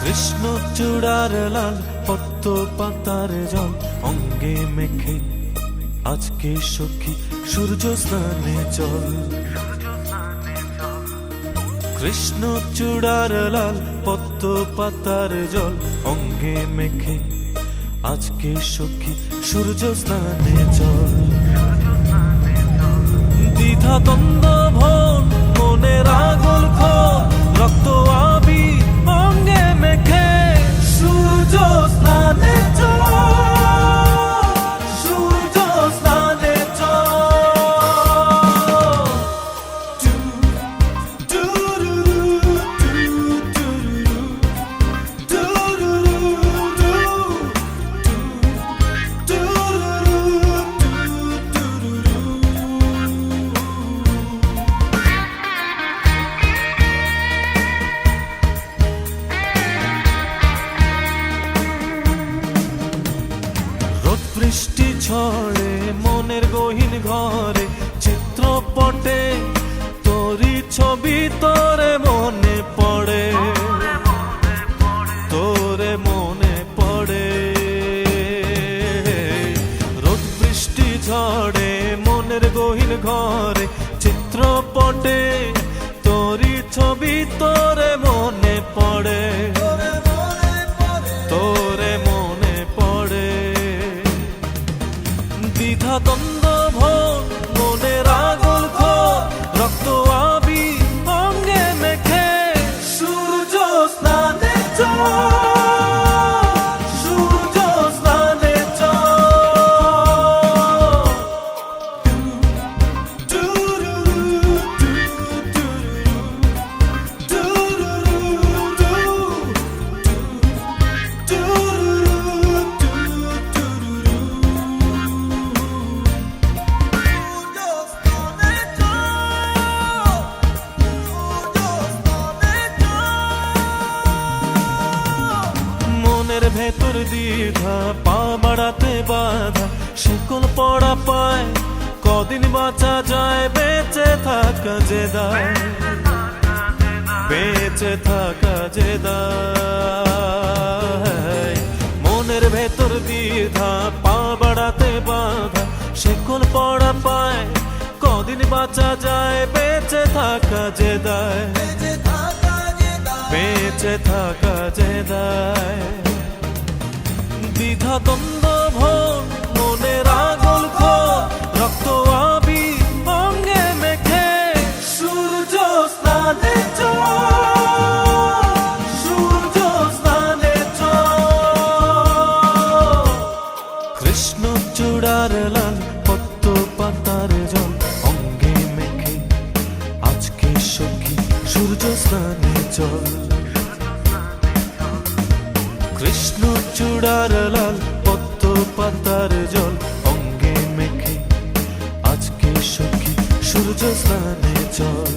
কৃষ্ণ চূড়ার লাল পদ্ম পাতার জল অঙ্গে মেখে আজকে সখী সূর্য স্নানে চল। কৃষ্ণ চূড়ার লাল পদ্ম পাতার জল অঙ্গে মেখে আজকে সখী সূর্য স্নানে চল। দ্বিধা দ্বন্দ্ব ভন মনের আগল খোল রক্ত আবির অঙ্গে মেখে সূর্য স্নানে চল। সূর্য স্নানে চল। বৃষ্টি ছড়ে মনের গহীন ঘরে চিত্রপটে তোরি ছবি তোরে মনে পড়ে। তোরে মনে পড়ে। রোদ বৃষ্টি ঝড়ে মনের গহীন ঘরে চিত্রপটে তোরি ছবি তোরে মনে পড়ে। তোরে মনে পড়ে। দ্বিধা দ্বন্দ্ব ভন মনের আগল খোল রক্ত আবির অঙ্গে মেখে সূর্য স্নানে চল। সূর্য স্নানে ভেতর দ্বিধা পা বাড়াতে বাধা শিকল পড়া পায় কদিন বাঁচা যায় বেঁচে থাকা যে দায়। বেঁচে থাকা যে দায়। মনের ভেতর দ্বিধা পা বাড়াতে বাধা শিকল পড়া পায় কদিন বাঁচা যায় বেঁচে থাকা যে দায়। বেঁচে থাকা যে দায়। দ্বিধা দ্বন্দ্ব ভন মনের আগল খোল রক্ত আবির অঙ্গে মেখে সূর্য স্নানে চল। সূর্য স্নানে চল। কৃষ্ণ চূড়ার লাল পদ্ম পাতার জল অঙ্গে মেখে আজকে সখী সূর্য স্নানে চল। কৃষ্ণ চূড়ার লাল পদ্ম পাতার জল অঙ্গে মেখে আজকে সখী সূর্য স্নানে চল।